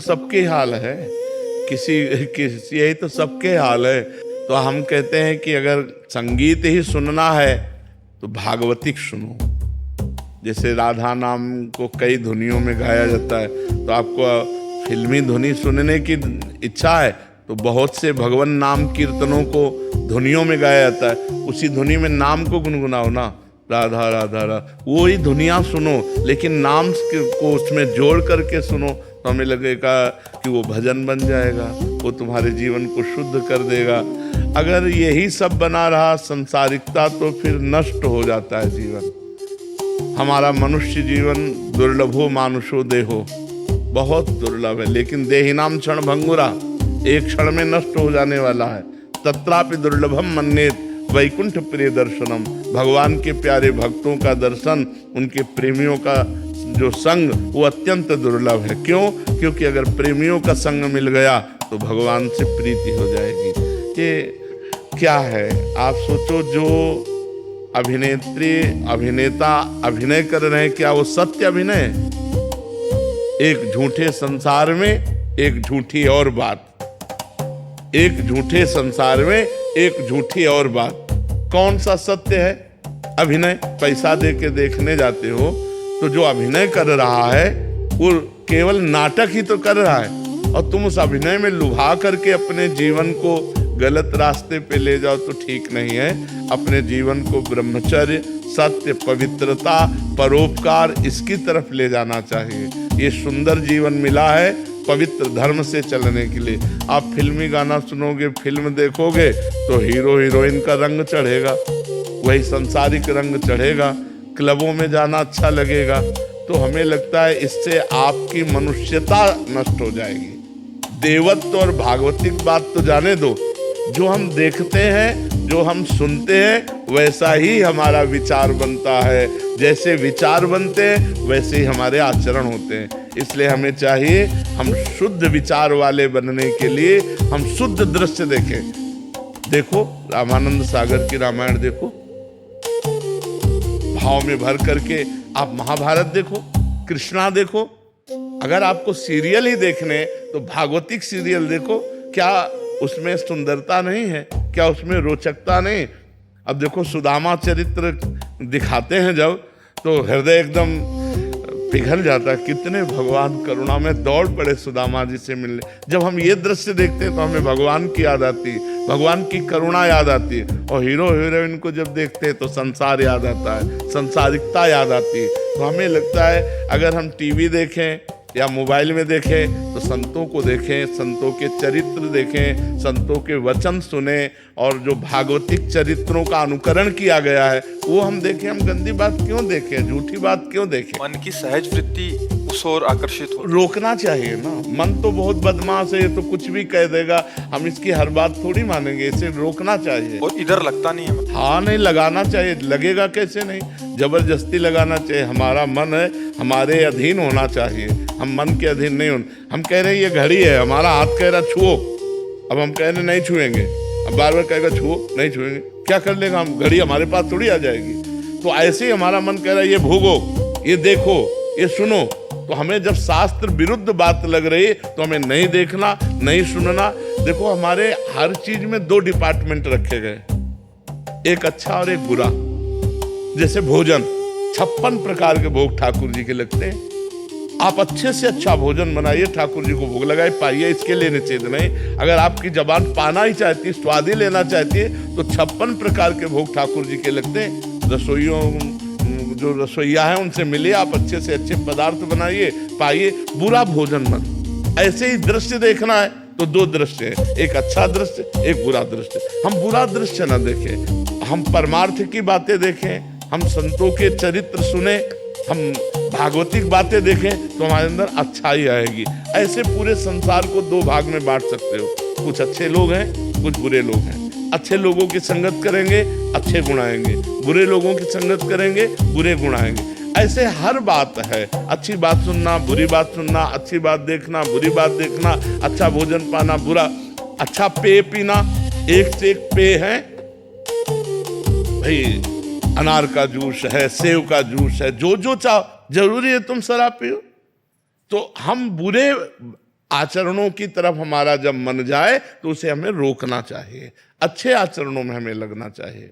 सबके हाल है, किसी यही तो सबके हाल है। तो हम कहते हैं कि अगर संगीत ही सुनना है तो भागवतिक सुनो। जैसे राधा नाम को कई धुनियों में गाया जाता है, तो आपको फिल्मी धुनी सुनने की इच्छा है तो बहुत से भगवान नाम कीर्तनों को धुनियों में गाया जाता है, उसी धुनी में नाम को गुनगुनाओ ना, राधा राधा राधा, वही धुनियाँ सुनो, लेकिन नाम को उसमें जोड़ करके सुनो तो हमें लगेगा कि वो भजन बन जाएगा, वो तुम्हारे जीवन को शुद्ध कर देगा। अगर यही सब बना रहा संसारिकता तो फिर नष्ट हो जाता है जीवन। हमारा मनुष्य जीवन दुर्लभो मानुषो देहो, बहुत दुर्लभ है, लेकिन देहिनाम क्षण भंगुरा, एक क्षण में नष्ट हो जाने वाला है। तत्रापि दुर्लभम मन्येत वैकुंठ प्रिय दर्शनम, भगवान के प्यारे भक्तों का दर्शन, उनके प्रेमियों का जो संग वो अत्यंत दुर्लभ है। क्यों? क्योंकि अगर प्रेमियों का संग मिल गया तो भगवान से प्रीति हो जाएगी। ये क्या है आप सोचो, जो अभिनेत्री अभिनेता अभिनय कर रहे हैं, क्या वो सत्य अभिनय? एक झूठे संसार में एक झूठी और बात, एक झूठे संसार में एक झूठी और बात। कौन सा सत्य है? अभिनय। पैसा दे के देखने जाते हो तो जो अभिनय कर रहा है वो केवल नाटक ही तो कर रहा है, और तुम उस अभिनय में लुभा करके अपने जीवन को गलत रास्ते पे ले जाओ तो ठीक नहीं है। अपने जीवन को ब्रह्मचर्य, सत्य, पवित्रता, परोपकार, इसकी तरफ ले जाना चाहिए। ये सुंदर जीवन मिला है पवित्र धर्म से चलने के लिए। आप फिल्मी गाना सुनोगे, फिल्म देखोगे तो हीरो हीरोइन का रंग चढ़ेगा, वही सांसारिक रंग चढ़ेगा, क्लबों में जाना अच्छा लगेगा, तो हमें लगता है इससे आपकी मनुष्यता नष्ट हो जाएगी। देवत्व और भागवतिक बात तो जाने दो, जो हम देखते हैं, जो हम सुनते हैं, वैसा ही हमारा विचार बनता है। जैसे विचार बनते हैं वैसे ही हमारे आचरण होते हैं। इसलिए हमें चाहिए, हम शुद्ध विचार वाले बनने के लिए हम शुद्ध दृश्य देखें। देखो रामानंद सागर की रामायण देखो, भाव में भर करके आप महाभारत देखो, कृष्णा देखो। अगर आपको सीरियल ही देखने तो भागवतिक सीरियल देखो। क्या उसमें सुंदरता नहीं है? क्या उसमें रोचकता नहीं? अब देखो सुदामा चरित्र दिखाते हैं जब, तो हृदय एकदम पिघल जाता है। कितने भगवान करुणा में दौड़ पड़े सुदामा जी से मिलने। जब हम ये दृश्य देखते हैं तो हमें भगवान की याद आती है, भगवान की करुणा याद आती है। और हीरो हीरोइन को जब देखते हैं तो संसार याद आता है, संसारिकता याद आती है। तो हमें लगता है अगर हम टीवी देखें या मोबाइल में देखें तो संतों को देखें, संतों के चरित्र देखें, संतों के वचन सुने, और जो भागवतिक चरित्रों का अनुकरण किया गया है वो हम देखें। हम गंदी बात क्यों देखें, झूठी बात क्यों देखें? मन की सहज वृत्ति उस ओर आकर्षित हो, रोकना चाहिए ना। मन तो बहुत बदमाश है, ये तो कुछ भी कह देगा, हम इसकी हर बात थोड़ी मानेंगे, इसे रोकना चाहिए। और इधर लगता नहीं है। हाँ, नहीं लगाना चाहिए। लगेगा कैसे नहीं, जबरदस्ती लगाना चाहिए। हमारा मन है, हमारे अधीन होना चाहिए, हम मन के अधीन नहीं होना। हम कह रहे हैं ये घड़ी है, हमारा हाथ कह रहा छुओ, अब हम कह रहे नहीं छुएंगे, अब बार बार कहेगा छुओ, नहीं छुएंगे, क्या कर लेगा हम? घड़ी हमारे पास थोड़ी आ जाएगी। तो ऐसे ही हमारा मन कह रहा है ये भोगो, ये देखो, ये सुनो। तो हमें जब शास्त्र विरुद्ध बात लग रही है तो हमें नहीं देखना, नहीं सुनना। देखो हमारे हर चीज में दो डिपार्टमेंट रखे गए, एक अच्छा और एक बुरा। जैसे भोजन, 56 प्रकार के भोग ठाकुर जी के लगते हैं। आप अच्छे से अच्छा भोजन बनाइए, ठाकुर जी को भोग लगाए, पाइए, इसके लिए निषेध नहीं। अगर आपकी जबान पाना ही चाहती है, स्वाद ही लेना चाहती है, तो 56 प्रकार के भोग ठाकुर जी के लगते हैं। रसोइयों, जो रसोइया है उनसे मिलिए, आप अच्छे से अच्छे पदार्थ बनाइए, पाइए, बुरा भोजन मत। ऐसे ही दृश्य देखना है तो दो दृश्य है, एक अच्छा दृश्य, एक बुरा दृश्य। हम बुरा दृश्य न देखें, हम परमार्थ की बातें देखें, हम संतों के चरित्र सुने, हम भागवतिक बातें देखें तो हमारे अंदर अच्छाई आएगी। ऐसे पूरे संसार को दो भाग में बांट सकते हो, कुछ अच्छे लोग हैं, कुछ बुरे लोग हैं। अच्छे लोगों की संगत करेंगे, अच्छे गुण आएंगे, बुरे लोगों की संगत करेंगे, बुरे गुण आएंगे। ऐसे हर बात है, अच्छी बात सुनना, बुरी बात सुनना, अच्छी बात देखना, बुरी बात देखना, अच्छा भोजन पाना, बुरा, अच्छा पेय पीना, एक से एक पेय है भाई, अनार का जूस है, सेव का जूस है, जो जो चाहो। जरूरी है तुम शराब पियो? तो हम बुरे आचरणों की तरफ हमारा जब मन जाए तो उसे हमें रोकना चाहिए, अच्छे आचरणों में हमें लगना चाहिए।